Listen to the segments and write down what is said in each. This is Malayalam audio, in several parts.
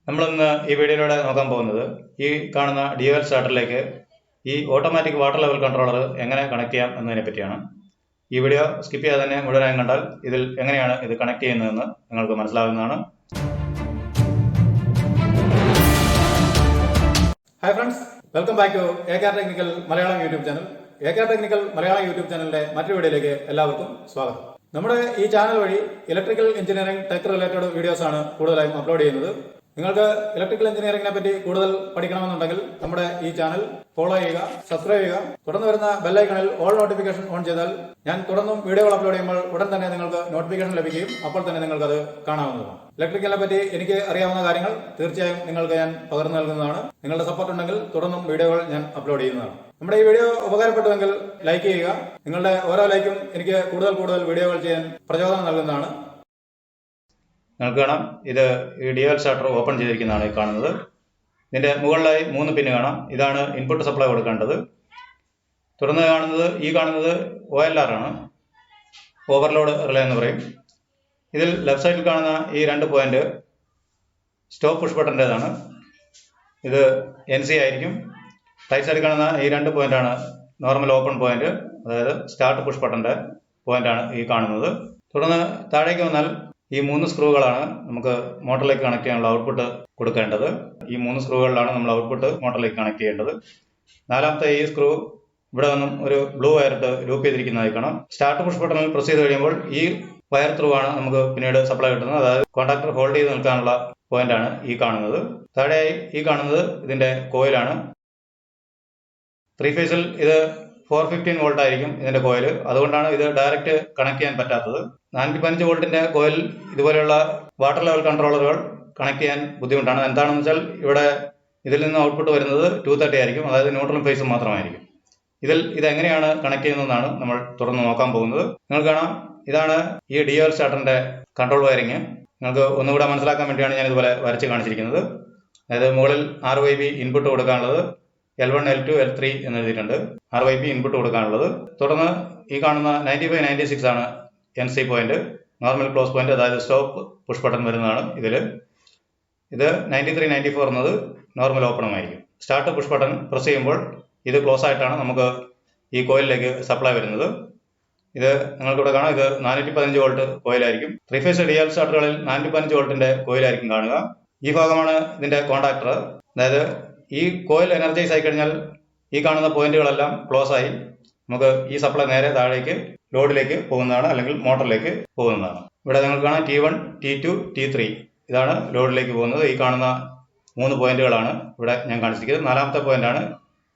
നമ്മളിന്ന് ഈ വീഡിയോയിലൂടെ നോക്കാൻ പോകുന്നത് ഈ കാണുന്ന DOL സ്റ്റാർട്ടറിലേക്ക് ഈ ഓട്ടോമാറ്റിക് വാട്ടർ ലെവൽ കൺട്രോളർ എങ്ങനെ കണക്ട് ചെയ്യാം എന്നതിനെ പറ്റിയാണ്. ഈ വീഡിയോ സ്കിപ്പ് ചെയ്യാതെ തന്നെ മുഴുവനായും കണ്ടാൽ ഇതിൽ എങ്ങനെയാണ് ഇത് കണക്ട് ചെയ്യുന്നതെന്ന് നിങ്ങൾക്ക് മനസ്സിലാവുന്നതാണ്. Hi friends, welcome back to AKR technical Malayalam YouTube channel. AKR technical Malayalam YouTube ചാനലിന്റെ മറ്റൊരു വീഡിയോയിലേക്ക് എല്ലാവർക്കും സ്വാഗതം. നമ്മുടെ ഈ ചാനൽ വഴി electrical engineering tech related videos ആണ് കൂടുതലായും അപ്ലോഡ് ചെയ്യുന്നത്. നിങ്ങൾക്ക് ഇലക്ട്രിക്കൽ എഞ്ചിനീയറിംഗിനെ പറ്റി കൂടുതൽ പഠിക്കണമെന്നുണ്ടെങ്കിൽ നമ്മുടെ ഈ ചാനൽ ഫോളോ ചെയ്യുക, സബ്സ്ക്രൈബ് ചെയ്യുക. തുടർന്ന് വരുന്ന ബെല്ലൈക്കണിൽ ഓൾ നോട്ടിഫിക്കേഷൻ ഓൺ ചെയ്താൽ ഞാൻ തുടർന്നും വീഡിയോകൾ അപ്ലോഡ് ചെയ്യുമ്പോൾ ഉടൻ തന്നെ നിങ്ങൾക്ക് നോട്ടിഫിക്കേഷൻ ലഭിക്കുകയും അപ്പോൾ തന്നെ നിങ്ങൾക്ക് അത് കാണാവുന്നതാണ്. ഇലക്ട്രിക്കലിനെ പറ്റി എനിക്ക് അറിയാവുന്ന കാര്യങ്ങൾ തീർച്ചയായും നിങ്ങൾക്ക് ഞാൻ പകർന്നു നൽകുന്നതാണ്. നിങ്ങളുടെ സപ്പോർട്ട് ഉണ്ടെങ്കിൽ തുടർന്നും വീഡിയോകൾ ഞാൻ അപ്ലോഡ് ചെയ്യുന്നതാണ്. നമ്മുടെ ഈ വീഡിയോ ഉപകാരപ്പെട്ടുവെങ്കിൽ ലൈക്ക് ചെയ്യുക. നിങ്ങളുടെ ഓരോ ലൈക്കും എനിക്ക് കൂടുതൽ വീഡിയോകൾ ചെയ്യാൻ പ്രചോദനം നൽകുന്നതാണ്. നിങ്ങൾക്ക് കാണാം, ഇത് ഈ DOL സ്റ്റാർട്ടർ ഓപ്പൺ ചെയ്തിരിക്കുന്നതാണ് ഈ കാണുന്നത്. ഇതിൻ്റെ മുകളിലായി 3 പിന്ന് കാണാം. ഇതാണ് ഇൻപുട്ട് സപ്ലൈ കൊടുക്കേണ്ടത്. തുടർന്ന് കാണുന്നത് OLR ആണ്, ഓവർലോഡ് റിലേ എന്ന് പറയും. ഇതിൽ ലെഫ്റ്റ് സൈഡിൽ കാണുന്ന ഈ 2 പോയിന്റ് സ്റ്റോപ്പ് പുഷ് ബട്ടൻ്റേതാണ്. ഇത് NC ആയിരിക്കും. റൈറ്റ് സൈഡിൽ കാണുന്ന ഈ 2 പോയിന്റാണ് നോർമൽ ഓപ്പൺ പോയിന്റ്, അതായത് സ്റ്റാർട്ട് പുഷ് ബട്ടൻ്റെ പോയിന്റാണ് ഈ കാണുന്നത്. തുടർന്ന് താഴേക്ക് വന്നാൽ ഈ 3 സ്ക്രൂകളാണ് നമുക്ക് മോട്ടറിലേക്ക് കണക്ട് ചെയ്യാനുള്ള ഔട്ട്പുട്ട് കൊടുക്കേണ്ടത്. ഈ 3 സ്ക്രൂകളിലാണ് നമ്മൾ ഔട്ട്പുട്ട് മോട്ടറിലേക്ക് കണക്ട് ചെയ്യേണ്ടത്. 4ാമത്തെ ഈ സ്ക്രൂ ഇവിടെ നിന്നും ഒരു ബ്ലൂ വയറിട്ട് ലൂപ്പ് ചെയ്തിരിക്കുന്നതായി കാണാം. സ്റ്റാർട്ട് പുഷ് ബട്ടണിൽ പ്രസ് ചെയ്ത് കഴിയുമ്പോൾ ഈ വയർ ത്രൂ ആണ് നമുക്ക് പിന്നീട് സപ്ലൈ കിട്ടുന്നത്. അതായത് കോൺടാക്ടർ ഹോൾഡ് ചെയ്ത് നിൽക്കാനുള്ള പോയിന്റാണ് ഈ കാണുന്നത്. താഴെയായി ഈ കാണുന്നത് ഇതിന്റെ കോയിലാണ്. 3 ഫേസിൽ ഇത് 415 വോൾട്ട് ആയിരിക്കും ഇതിന്റെ കോയിൽ. അതുകൊണ്ടാണ് ഇത് ഡയറക്റ്റ് കണക്ട് ചെയ്യാൻ പറ്റാത്തത്. 415 വോൾട്ടിന്റെ കോയിൽ ഇതുപോലെയുള്ള വാട്ടർ ലെവൽ കൺട്രോളറുകൾ കണക്ട് ചെയ്യാൻ ബുദ്ധിമുട്ടാണ്. എന്താണെന്ന് വെച്ചാൽ ഇവിടെ ഇതിൽ നിന്ന് ഔട്ട്പുട്ട് വരുന്നത് 230 ആയിരിക്കും, അതായത് ന്യൂട്രലും ഫേസും മാത്രമായിരിക്കും. ഇത് എങ്ങനെയാണ് കണക്ട് ചെയ്യുന്നതെന്നാണ് നമ്മൾ തുടർന്ന് നോക്കാൻ പോകുന്നത്. നിങ്ങൾക്ക് കാണാം, ഇതാണ് ഈ DOL സ്റ്റാർട്ടറിന്റെ കൺട്രോൾ വയറിങ്. നിങ്ങൾക്ക് ഒന്നുകൂടെ മനസ്സിലാക്കാൻ വേണ്ടിയാണ് ഞാൻ ഇതുപോലെ വരച്ച് കാണിച്ചിരിക്കുന്നത്. അതായത് മുകളിൽ RYB ഇൻപുട്ട് കൊടുക്കാനുള്ളത് L1, L2, L3 എന്ന് എഴുതിയിട്ടുണ്ട്. RYB ഇൻപുട്ട് കൊടുക്കാനുള്ളത്. തുടർന്ന് ഈ കാണുന്ന 95, 96 ആണ് NC point, normal close point, അതായത് സ്റ്റോപ്പ് പുഷ് ബട്ടൺ വരുന്നതാണ് ഇതിൽ. ഇത് 93, 94 എന്നത് നോർമൽ ഓപ്പണുമായിരിക്കും. സ്റ്റാർട്ട് പുഷ് ബട്ടൺ പ്രസ് ചെയ്യുമ്പോൾ ഇത് ക്ലോസ് ആയിട്ടാണ് നമുക്ക് ഈ കോയിലിലേക്ക് സപ്ലൈ വരുന്നത്. ഇത് നിങ്ങൾക്കിവിടെ കാണാം, ഇത് 415 വോൾട്ട് കോയിലായിരിക്കും. 3 ഫേസ് DOL സ്റ്റാർട്ടറുകളിൽ 415 വോൾട്ടിന്റെ കോയിലായിരിക്കും കാണുക. ഈ ഭാഗമാണ് ഇതിന്റെ കോൺടാക്ടർ. അതായത് ഈ കോയിൽ എനർജൈസ് ആയി കഴിഞ്ഞാൽ ഈ കാണുന്ന പോയിന്റുകളെല്ലാം ക്ലോസ് ആയി നമുക്ക് ഈ സപ്ലൈ നേരെ താഴേക്ക് ലോഡിലേക്ക് പോകുന്നതാണ്, അല്ലെങ്കിൽ മോട്ടറിലേക്ക് പോകുന്നതാണ്. ഇവിടെ നിങ്ങൾക്ക് കാണാം T1, T2, T3 ഇതാണ് ലോഡിലേക്ക് പോകുന്നത്. ഈ കാണുന്ന 3 പോയിന്റുകളാണ് ഇവിടെ ഞാൻ കാണിച്ചിരിക്കുന്നത്. 4ാമത്തെ പോയിന്റാണ്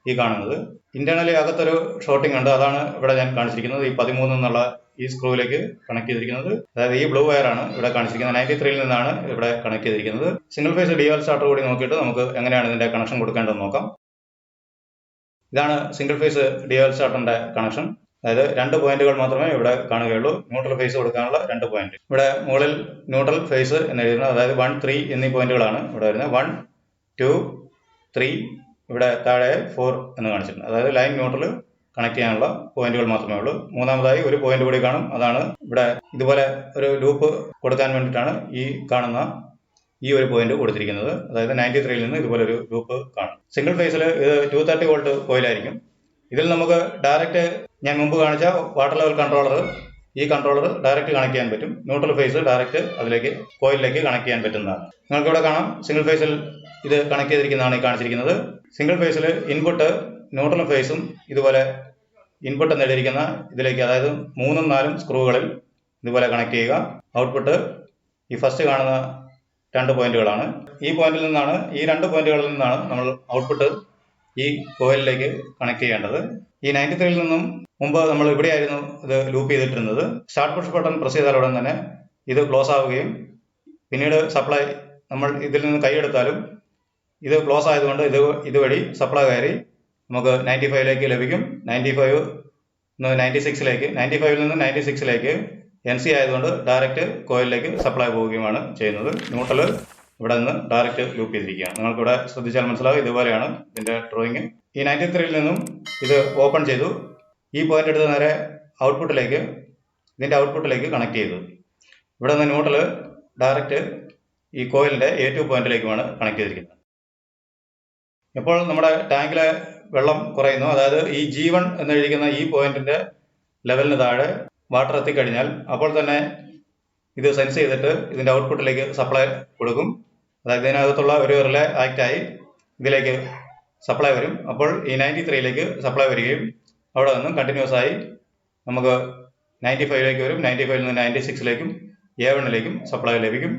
ഈ കാണുന്നത്. ഇന്റേണലി അകത്തൊരു ഷോർട്ടിംഗ് ഉണ്ട്, അതാണ് ഇവിടെ ഞാൻ കാണിച്ചിരിക്കുന്നത്. ഈ 13 എന്നുള്ള ഈ സ്ക്രൂവിലേക്ക് കണക്ട് ചെയ്തിരിക്കുന്നത്. അതായത് ഈ ബ്ലൂ വയർ ആണ് ഇവിടെ കാണിച്ചിരിക്കുന്നത്. 93 നിന്നാണ് ഇവിടെ കണക്ട് ചെയ്തിരിക്കുന്നത്. സിംഗിൾ ഫേസ് DOL സ്റ്റാർട്ടർ കൂടി നോക്കിയിട്ട് നമുക്ക് എങ്ങനെയാണ് ഇതിന്റെ കണക്ഷൻ കൊടുക്കേണ്ടതെന്ന് നോക്കാം. ഇതാണ് സിംഗിൾ ഫേസ് DOL സ്റ്റാർട്ടറിന്റെ കണക്ഷൻ. അതായത് 2 പോയിന്റുകൾ മാത്രമേ ഇവിടെ കാണുകയുള്ളൂ. ന്യൂട്രൽ ഫേസ് കൊടുക്കാനുള്ള 2 പോയിന്റ്. ഇവിടെ മുകളിൽ ന്യൂട്രൽ ഫേസ് എന്ന് എഴുതുന്നത്, അതായത് 1, 3 എന്നീ പോയിന്റുകളാണ് ഇവിടെ വരുന്നത്. 1, 2, 3, ഇവിടെ താഴെ 4 എന്ന് കാണിച്ചിട്ടുണ്ട്. അതായത് ലൈൻ ന്യൂട്രൽ കണക്ട് ചെയ്യാനുള്ള പോയിന്റുകൾ മാത്രമേ ഉള്ളൂ. 3ാമതായി ഒരു പോയിന്റ് കൂടി കാണും, അതാണ് ഇവിടെ ഇതുപോലെ ഒരു ലൂപ്പ് കൊടുക്കാൻ വേണ്ടിയിട്ടാണ് ഈ കാണുന്ന ഈ ഒരു പോയിന്റ് കൊടുത്തിരിക്കുന്നത്. അതായത് 93 നിന്ന് ഇതുപോലെ ഒരു ലൂപ്പ് കാണും. സിംഗിൾ ഫേസിൽ ഇത് 230 വോൾട്ട് കോയിലായിരിക്കും. ഇതിൽ നമുക്ക് ഡയറക്റ്റ് ഞാൻ മുമ്പ് കാണിച്ച വാട്ടർ ലെവൽ കൺട്രോളർ, ഈ കൺട്രോളർ ഡയറക്റ്റ് കണക്ട് ചെയ്യാൻ പറ്റും. ന്യൂട്രൽ ഫേസ് ഡയറക്റ്റ് അതിലേക്ക് കോയിലിലേക്ക് കണക്ട് ചെയ്യാൻ പറ്റുന്നതാണ്. നിങ്ങൾക്ക് ഇവിടെ കാണാം, സിംഗിൾ ഫേസിൽ ഇത് കണക്ട് ചെയ്തിരിക്കുന്നതാണ് ഈ കാണിച്ചിരിക്കുന്നത്. സിംഗിൾ ഫേസിൽ ഇൻപുട്ട് ന്യൂട്രൽ ഫേസും ഇതുപോലെ ഇൻപുട്ട് എന്നെഴുതിയിരിക്കുന്ന ഇതിലേക്ക്, അതായത് 3ഉം 4ഉം സ്ക്രൂകളിൽ ഇതുപോലെ കണക്ട് ചെയ്യുക. ഔട്ട്പുട്ട് ഈ ഫസ്റ്റ് കാണുന്ന 2 പോയിന്റുകളാണ്. ഈ പോയിന്റിൽ നിന്നാണ്, ഈ 2 പോയിന്റുകളിൽ നിന്നാണ് നമ്മൾ ഔട്ട്പുട്ട് ഈ കോയിലിലേക്ക് കണക്ട് ചെയ്യേണ്ടത്. ഈ 93 നിന്നും മുമ്പ് നമ്മൾ ഇവിടെയായിരുന്നു ഇത് ലൂപ്പ് ചെയ്തിട്ടിരുന്നത്. സ്റ്റാർട്ട് പുഷ് ബട്ടൺ പ്രസ് ചെയ്താൽ ഉടൻ തന്നെ ഇത് ക്ലോസ് ആവുകയും പിന്നീട് സപ്ലൈ നമ്മൾ ഇതിൽ നിന്ന് കൈയെടുത്താലും ഇത് ക്ലോസ് ആയതുകൊണ്ട് ഇതുവഴി സപ്ലൈ കയറി നമുക്ക് 95ലേക്ക് ലഭിക്കും. 95 96ലേക്ക്, 95ൽ നിന്ന് 96ലേക്ക് NC ആയതുകൊണ്ട് ഡയറക്റ്റ് കോയിലിലേക്ക് സപ്ലൈ പോവുകയുമാണ് ചെയ്യുന്നത്. ന്യൂട്രൽ ഇവിടെ നിന്ന് ഡയറക്റ്റ് ലൂപ്പ് ചെയ്തിരിക്കുകയാണ്. നിങ്ങൾക്കിവിടെ ശ്രദ്ധിച്ചാൽ മനസ്സിലാവും, ഇതുപോലെയാണ് ഇതിന്റെ ഡ്രോയിങ്. ഈ 93ൽ നിന്നും ഇത് ഓപ്പൺ ചെയ്തു. ഈ പോയിന്റ് എടുത്ത് നേരെ ഇതിന്റെ ഔട്ട്പുട്ടിലേക്ക് കണക്ട് ചെയ്തു. ഇവിടെ നിന്ന് ന്യൂട്രൽ ഡയറക്റ്റ് ഈ കോയിലിൻ്റെ A2 പോയിന്റിലേക്കുമാണ് കണക്ട് ചെയ്തിരിക്കുന്നത്. ഇപ്പോൾ നമ്മുടെ ടാങ്കിലെ വെള്ളം കുറയുന്നു. അതായത് ഈ G1 എന്നെഴുതിയിരിക്കുന്ന ഈ പോയിന്റിന്റെ ലെവലിന് താഴെ വാട്ടർ എത്തിക്കഴിഞ്ഞാൽ അപ്പോൾ തന്നെ ഇത് സെൻസ് ചെയ്തിട്ട് ഇതിൻ്റെ ഔട്ട്പുട്ടിലേക്ക് സപ്ലൈ കൊടുക്കും. അതായത് ഇതിനകത്തുള്ള ഒരു റിലേ ആക്റ്റായി ഇതിലേക്ക് സപ്ലൈ വരും. അപ്പോൾ ഈ 93ലേക്ക് സപ്ലൈ വരികയും അവിടെ നിന്നും കണ്ടിന്യൂസ് ആയി നമുക്ക് 95ലേക്ക് വരും. 95ൽ നിന്ന് 96ലേക്കും A1ലേക്കും സപ്ലൈ ലഭിക്കും.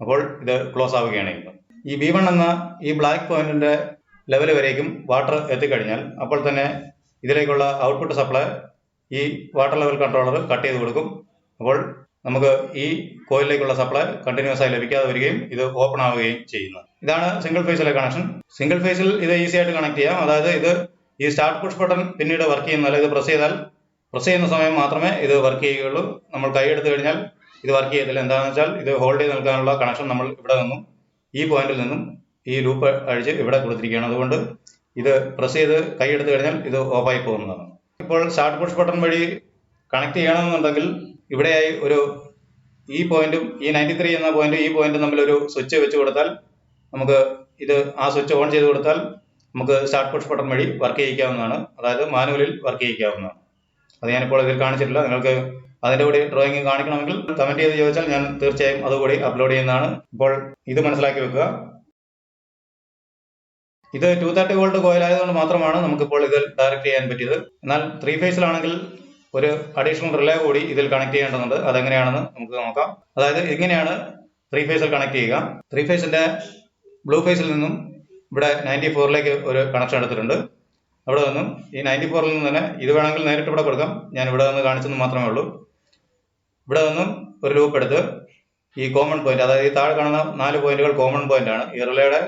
അപ്പോൾ ഇത് ക്ലോസ് ആവുകയാണ് ചെയ്യുന്നത്. ഈ B1 എന്ന ഈ ബ്ലാക്ക് പോയിന്റിന്റെ ലെവൽ വരേക്കും വാട്ടർ എത്തിക്കഴിഞ്ഞാൽ അപ്പോൾ തന്നെ ഇതിലേക്കുള്ള ഔട്ട്പുട്ട് സപ്ലൈ ഈ വാട്ടർ ലെവൽ കൺട്രോളർ കട്ട് ചെയ്ത് കൊടുക്കും. അപ്പോൾ നമുക്ക് ഈ കോയിലിലേക്കുള്ള സപ്ലൈ കണ്ടിന്യൂസ് ആയി ലഭിക്കാതെ വരികയും ഇത് ഓപ്പൺ ആവുകയും ചെയ്യുന്നു. ഇതാണ് സിംഗിൾ ഫേസിലെ കണക്ഷൻ. സിംഗിൾ ഫേസിൽ ഇത് ഈസി ആയിട്ട് കണക്ട് ചെയ്യാം. അതായത് ഇത് ഈ സ്റ്റാർട്ട് പുഷ് ബട്ടൺ പിന്നീട് വർക്ക് ചെയ്യുന്നതല്ല. ഇത് പ്രസ് ചെയ്യുന്ന സമയം മാത്രമേ ഇത് വർക്ക് ചെയ്യുകയുള്ളൂ. നമ്മൾ കൈ എടുത്തു കഴിഞ്ഞാൽ ഇത് വർക്ക് ചെയ്യത്തില്ല. എന്താണെന്ന് വെച്ചാൽ ഇത് ഹോൾഡ് ചെയ്ത് നിൽക്കാനുള്ള കണക്ഷൻ നമ്മൾ ഇവിടെ നിന്നും ഈ പോയിന്റിൽ നിന്നും ഈ ലൂപ്പ് അഴിച്ച് ഇവിടെ കൊടുത്തിരിക്കുകയാണ്. അതുകൊണ്ട് ഇത് പ്രസ് ചെയ്ത് കൈ എടുത്തു കഴിഞ്ഞാൽ ഇത് ഓഫായി പോകുന്നതാണ്. ഇപ്പോൾ സ്റ്റാർട്ട് പുഷ് ബട്ടൺ വഴി കണക്ട് ചെയ്യണമെന്നുണ്ടെങ്കിൽ ഇവിടെയായി ഒരു ഈ പോയിന്റും ഈ 93 എന്ന പോയിന്റും ഈ പോയിന്റും തമ്മിൽ ഒരു സ്വിച്ച് വെച്ച് കൊടുത്താൽ നമുക്ക് ഇത് ആ സ്വിച്ച് ഓൺ ചെയ്ത് കൊടുത്താൽ നമുക്ക് സ്റ്റാർട്ട് പുഷ് ബട്ടൺ വഴി വർക്ക് ചെയ്യിക്കാവുന്നതാണ്. അതായത് മാനുവലിൽ വർക്ക് ചെയ്യിക്കാവുന്നതാണ്. അത് ഞാനിപ്പോൾ ഇതിൽ കാണിച്ചിട്ടില്ല. നിങ്ങൾക്ക് അതിൻ്റെ കൂടി ഡ്രോയിങ് കാണിക്കണമെങ്കിൽ കമൻറ്റ് ചെയ്ത് ചോദിച്ചാൽ ഞാൻ തീർച്ചയായും അതുകൂടി അപ്ലോഡ് ചെയ്യുന്നതാണ്. ഇപ്പോൾ ഇത് മനസ്സിലാക്കി വെക്കുക. ഇത് 230 വോൾട്ട് കോയിൽ ആയതുകൊണ്ട് മാത്രമാണ് നമുക്കിപ്പോൾ ഇതിൽ ഡയറക്റ്റ് ചെയ്യാൻ പറ്റിയത്. എന്നാൽ 3 ഫേസിലാണെങ്കിൽ ഒരു അഡീഷണൽ റിലേ കൂടി ഇതിൽ കണക്ട് ചെയ്യേണ്ടതുണ്ട്. അതെങ്ങനെയാണെന്ന് നമുക്ക് നോക്കാം. അതായത് ഇങ്ങനെയാണ് 3 ഫേസിൽ കണക്ട് ചെയ്യുക. 3 ഫേസിന്റെ ബ്ലൂ ഫേസിൽ നിന്നും ഇവിടെ 94ലേക്ക് ഒരു കണക്ഷൻ എടുത്തിട്ടുണ്ട്. അവിടെ നിന്നും ഈ 94ൽ നിന്ന് തന്നെ ഇത് വേണമെങ്കിൽ നേരിട്ട് ഇവിടെ കൊടുക്കാം. ഞാൻ ഇവിടെ നിന്ന് കാണിച്ചെന്ന് മാത്രമേ ഉള്ളൂ. ഇവിടെ നിന്നും ഒരു ലൂപ്പ് എടുത്ത് ഈ കോമൺ പോയിന്റ്, അതായത് ഈ താഴെ കാണുന്ന 4 പോയിന്റുകൾ കോമൺ പോയിന്റ് ആണ്. ഈ റിലേയുടെ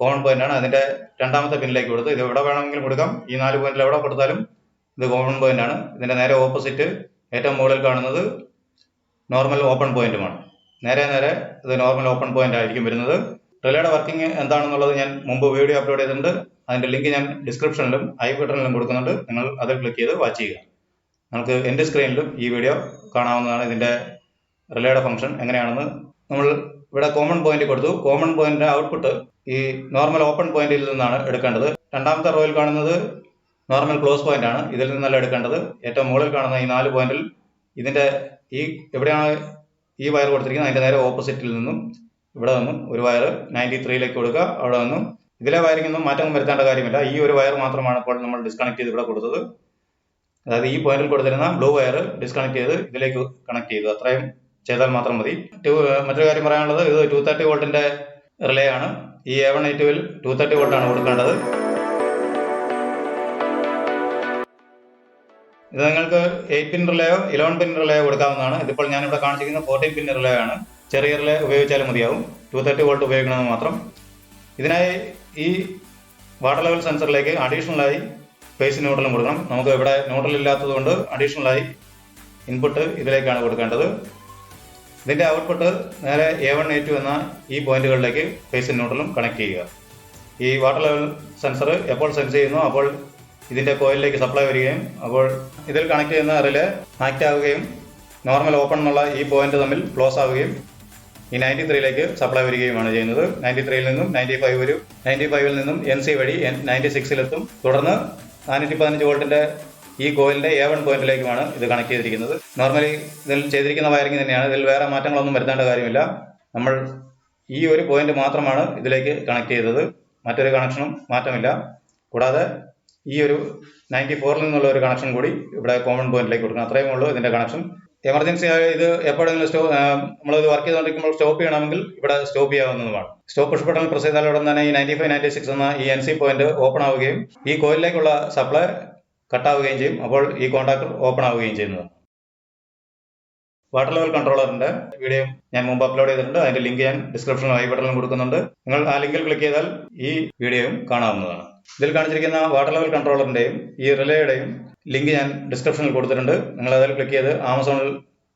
കോമൺ പോയിന്റ് ആണ്. അതിന്റെ രണ്ടാമത്തെ പിന്നിലേക്ക് കൊടുത്ത് ഇത് എവിടെ വേണമെങ്കിലും കൊടുക്കാം. ഈ 4 പോയിന്റിൽ എവിടെ കൊടുത്താലും ഇത് കോമൺ പോയിന്റ് ആണ്. ഇതിന്റെ നേരെ ഓപ്പോസിറ്റ് ഏറ്റവും മുകളിൽ കാണുന്നത് നോർമൽ ഓപ്പൺ പോയിന്റുമാണ്. നേരെ ഇത് നോർമൽ ഓപ്പൺ പോയിന്റ് ആയിരിക്കും വരുന്നത്. റിലേയുടെ വർക്കിംഗ് എന്താണെന്നുള്ളത് ഞാൻ മുമ്പ് വീഡിയോ അപ്ലോഡ് ചെയ്തിട്ടുണ്ട്. അതിന്റെ ലിങ്ക് ഞാൻ ഡിസ്ക്രിപ്ഷനിലും ഐ ബട്ടണിലും കൊടുക്കുന്നുണ്ട്. നിങ്ങൾ അതിൽ ക്ലിക്ക് ചെയ്ത് വാച്ച് ചെയ്യുക. നമുക്ക് എൻ്റെ സ്ക്രീനിലും ഈ വീഡിയോ കാണാവുന്നതാണ്. ഇതിന്റെ റിലേയുടെ ഫംഗ്ഷൻ എങ്ങനെയാണെന്ന്. നമ്മൾ ഇവിടെ കോമൺ പോയിന്റ് കൊടുത്തു. കോമൺ പോയിന്റിന്റെ ഔട്ട്പുട്ട് ഈ നോർമൽ ഓപ്പൺ പോയിന്റിൽ നിന്നാണ് എടുക്കേണ്ടത്. രണ്ടാമത്തെ റോയിൽ കാണുന്നത് നോർമൽ ക്ലോസ് പോയിന്റ് ആണ്. ഇതിൽ നിന്നല്ല എടുക്കേണ്ടത്. ഏറ്റവും മുകളിൽ കാണുന്ന ഈ 4 പോയിന്റിൽ ഇതിന്റെ ഈ എവിടെയാണ് ഈ വയർ കൊടുത്തിരിക്കുന്നത് അതിന്റെ നേരെ ഓപ്പോസിറ്റിൽ നിന്നും ഇവിടെ നിന്നും ഒരു വയർ 93ലേക്ക് കൊടുക്കുക. അവിടെ നിന്നും ഇതിലെ വയറിങ്ങൊന്നും മാറ്റം വരുത്തേണ്ട കാര്യമില്ല. ഈ ഒരു വയർ മാത്രമാണ് ഇപ്പോൾ നമ്മൾ ഡിസ്കണക്ട് ചെയ്ത് ഇവിടെ കൊടുത്തത്. അതായത് ഈ പോയിന്റിൽ കൊടുത്തിരുന്ന ബ്ലൂ വയർ ഡിസ്കണക്ട് ചെയ്ത് ഇതിലേക്ക് കണക്ട് ചെയ്തു. അത്രയും ചെയ്താൽ മാത്രം മതി. മറ്റൊരു കാര്യം പറയാനുള്ളത്, ഇത് 230 വോൾട്ടിന്റെ റിലേ ആണ്. ഈ A1 A2ൽ 230 വോൾട്ടാണ് കൊടുക്കേണ്ടത്. ഇത് നിങ്ങൾക്ക് 8 പിൻ റിലേയോ 11 പിൻ റിലേയോ കൊടുക്കാവുന്നതാണ്. ഇതിപ്പോൾ ഞാനിവിടെ കാണിച്ചിരിക്കുന്ന 14 പിൻ റിലേ ആണ്. ചെറിയ റിലേ ഉപയോഗിച്ചാലും മതിയാവും. 230 വോൾട്ട് ഉപയോഗിക്കണമെന്ന് മാത്രം. ഇതിനായി ഈ വാട്ടർ ലെവൽ സെൻസറിലേക്ക് അഡീഷണലായി ഫേസ് ന്യൂട്രലും കൊടുക്കണം. നമുക്ക് ഇവിടെ ന്യൂട്രൽ ഇല്ലാത്തത് കൊണ്ട് അഡീഷണലായി ഇൻപുട്ട് ഇതിലേക്കാണ് കൊടുക്കേണ്ടത്. ഇതിന്റെ ഔട്ട്പുട്ട് നേരെ A1 A2 എന്ന ഈ പോയിന്റുകളിലേക്ക് ഫേസ് ന്യൂട്രലും കണക്ട് ചെയ്യുക. ഈ വാട്ടർ ലെവൽ സെൻസർ എപ്പോൾ സെൻസ് ചെയ്യുന്നു അപ്പോൾ ഇതിന്റെ കോയിലിലേക്ക് സപ്ലൈ വരികയും അപ്പോൾ ഇതിൽ കണക്ട് ചെയ്യുന്ന റിലേ ആക്ട് ആവുകയും നോർമൽ ഓപ്പൺ എന്നുള്ള ഈ പോയിന്റ് തമ്മിൽ ക്ലോസ് ആവുകയും ഈ 93ലേക്ക് സപ്ലൈ വരികയുമാണ് ചെയ്യുന്നത്. 93ൽ നിന്നും 95 വരും. 95ൽ നിന്നും NC വഴി 96ലെത്തും. തുടർന്ന് 415 വോൾട്ടിന്റെ ഈ കോയിലിന്റെ A1 പോയിന്റിലേക്കുമാണ് ഇത് കണക്ട് ചെയ്തിരിക്കുന്നത്. നോർമലി ഇതിൽ ചെയ്തിരിക്കുന്ന വയറിംഗ് തന്നെയാണ്. ഇതിൽ വേറെ മാറ്റങ്ങളൊന്നും വരുത്തേണ്ട കാര്യമില്ല. നമ്മൾ ഈ ഒരു പോയിന്റ് മാത്രമാണ് ഇതിലേക്ക് കണക്ട് ചെയ്തത്. മറ്റൊരു കണക്ഷനും മാറ്റമില്ല. കൂടാതെ ഈ ഒരു 94ൽ നിന്നുള്ള ഒരു കണക്ഷൻ കൂടി ഇവിടെ കോമൺ പോയിന്റിലേക്ക് കൊടുക്കണം. അത്രയും ഉള്ളൂ ഇതിന്റെ കണക്ഷൻ. എമർജൻസി ആയി ഇത് എപ്പോഴെങ്കിലും നമ്മളിത് വർക്ക് ചെയ്തുകൊണ്ടിരിക്കുമ്പോൾ സ്റ്റോപ്പ് ചെയ്യണമെങ്കിൽ ഇവിടെ സ്റ്റോപ്പ് ചെയ്യാവുന്നതുമാണ്. സ്റ്റോപ്പ് പുഷ് ബട്ടൺ പ്രസ് ചെയ്താൽ ഉടൻ തന്നെ ഈ 95 96 എന്ന ഈ NC പോയിന്റ് ഓപ്പൺ ആവുകയും ഈ കോയിലിലേക്കുള്ള സപ്ലൈ കട്ടാവുകയും ചെയ്യും. അപ്പോൾ ഈ കോൺടാക്ടർ ഓപ്പൺ ആവുകയും ചെയ്യുന്നത്. വാട്ടർ ലെവൽ കൺട്രോളറിന്റെ വീഡിയോ ഞാൻ മുമ്പ് അപ്ലോഡ് ചെയ്തിട്ടുണ്ട്. അതിന്റെ ലിങ്ക് ഞാൻ ഡിസ്ക്രിപ്ഷനിലും ഐ ബട്ടണിലും കൊടുക്കുന്നുണ്ട്. നിങ്ങൾ ആ ലിങ്കിൽ ക്ലിക്ക് ചെയ്താൽ ഈ വീഡിയോയും കാണാവുന്നതാണ്. ഇതിൽ കാണിച്ചിരിക്കുന്ന വാട്ടർ ലെവൽ കൺട്രോളറിന്റെയും ഈ റിലേയുടെയും ലിങ്ക് ഞാൻ ഡിസ്ക്രിപ്ഷനിൽ കൊടുത്തിട്ടുണ്ട്. നിങ്ങൾ അതിൽ ക്ലിക്ക് ചെയ്ത് ആമസോണിൽ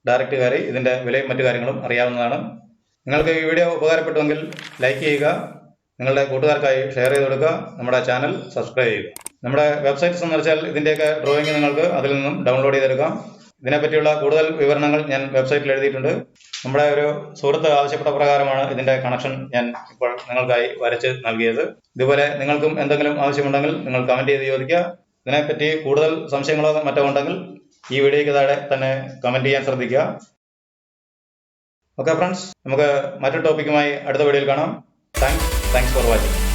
ഡയറക്റ്റ് കയറി ഇതിന്റെ വിലയും മറ്റു കാര്യങ്ങളും അറിയാവുന്നതാണ്. നിങ്ങൾക്ക് ഈ വീഡിയോ ഉപകാരപ്പെട്ടുവെങ്കിൽ ലൈക്ക് ചെയ്യുക, നിങ്ങളുടെ കൂട്ടുകാർക്കായി ഷെയർ ചെയ്ത് കൊടുക്കുക, നമ്മുടെ ചാനൽ സബ്സ്ക്രൈബ് ചെയ്യുക. നമ്മുടെ വെബ്സൈറ്റ് സന്ദർശിച്ചാൽ ഇതിന്റെയൊക്കെ ഡ്രോയിങ് നിങ്ങൾക്ക് അതിൽ നിന്നും ഡൗൺലോഡ് ചെയ്തെടുക്കാം. ഇതിനെപ്പറ്റിയുള്ള കൂടുതൽ വിവരണങ്ങൾ ഞാൻ വെബ്സൈറ്റിൽ എഴുതിയിട്ടുണ്ട്. നമ്മുടെ ഒരു സുഹൃത്ത് ആവശ്യപ്പെട്ട പ്രകാരമാണ് ഇതിന്റെ കണക്ഷൻ ഞാൻ ഇപ്പോൾ നിങ്ങൾക്കായി വരച്ച് നൽകിയത്. ഇതുപോലെ നിങ്ങൾക്കും എന്തെങ്കിലും ആവശ്യമുണ്ടെങ്കിൽ നിങ്ങൾ കമന്റ് ചെയ്ത് ചോദിക്കുക. ഇതിനെപ്പറ്റി കൂടുതൽ സംശയങ്ങളോ മറ്റോ ഉണ്ടെങ്കിൽ ഈ വീഡിയോയ്ക്ക് താഴെ തന്നെ കമന്റ് ചെയ്യാൻ ശ്രദ്ധിക്കുക. ഓക്കെ ഫ്രണ്ട്സ്, നമുക്ക് മറ്റൊരു ടോപ്പിക്കുമായി അടുത്ത വീഡിയോയിൽ കാണാം. Thanks for watching.